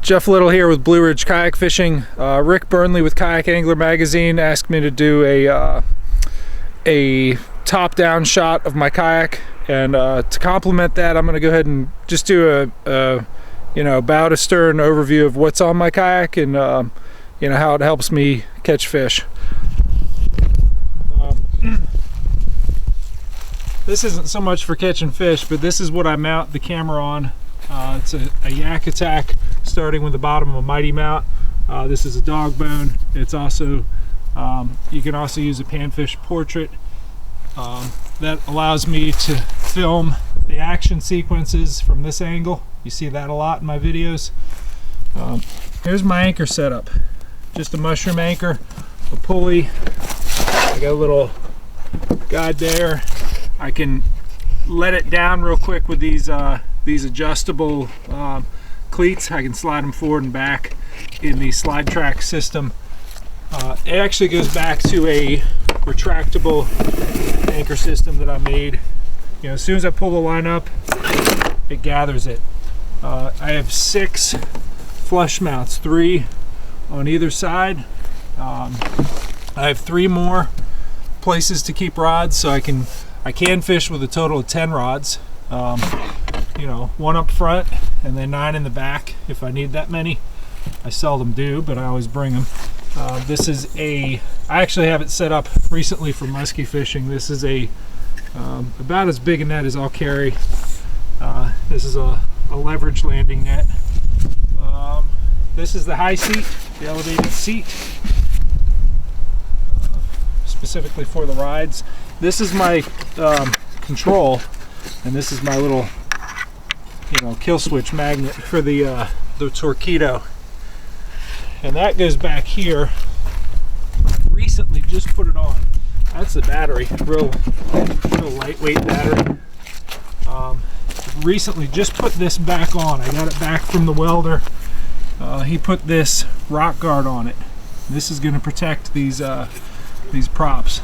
Jeff Little here with Blue Ridge Kayak Fishing. Rick Burnley with Kayak Angler Magazine asked me to do a top-down shot of my kayak, and to complement that, I'm going to go ahead and just do a bow to stern overview of what's on my kayak and how it helps me catch fish. This isn't so much for catching fish, but this is what I mount the camera on. It's a Yak Attack, starting with the bottom of a Mighty mount. This is a dog bone. It's also, you can also use a panfish portrait. That allows me to film the action sequences from this angle. You see that a lot in my videos. Here's my anchor setup. Just a mushroom anchor, a pulley. I got a little guide there. I can let it down real quick with these adjustable cleats. I can slide them forward and back in the slide track system. It actually goes back to a retractable anchor system that I made. As soon as I pull the line up, it gathers it. I have 6 flush mounts, 3 on either side. I have 3 more places to keep rods, so I can fish with a total of 10 rods. 1 up front and then 9 in the back if I need that many. I seldom do, but I always bring them. This is I actually have it set up recently for musky fishing. This is about as big a net as I'll carry. This is a leverage landing net. This is the high seat, the elevated seat, specifically for the rides. This is my control, and this is my little kill switch magnet for the torpedo, and that goes back here. Recently just put it on. That's the battery, real lightweight battery. Recently just put this back on. I got it back from the welder. He put this rock guard on it. This is going to protect these props.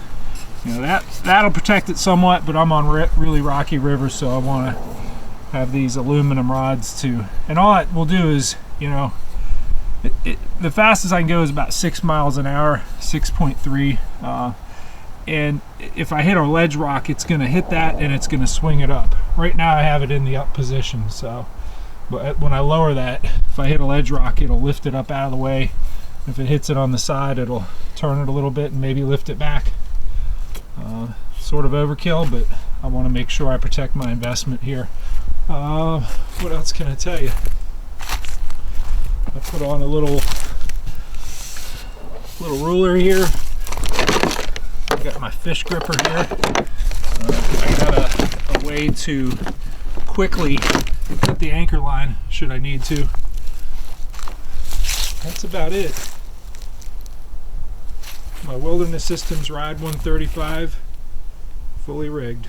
That'll protect it somewhat, but I'm on really rocky rivers, so I want to have these aluminum rods too. And all that will do is, the fastest I can go is about 6 miles an hour, 6.3. And if I hit a ledge rock, it's going to hit that and it's going to swing it up. Right now I have it in the up position, so but when I lower that, if I hit a ledge rock, it'll lift it up out of the way. If it hits it on the side, it'll turn it a little bit and maybe lift it back. Sort of overkill, but I want to make sure I protect my investment here. What else can I tell you? I put on a little ruler here. I've got my fish gripper here. I got a way to quickly cut the anchor line should I need to. That's about it. My Wilderness Systems Ride 135, fully rigged.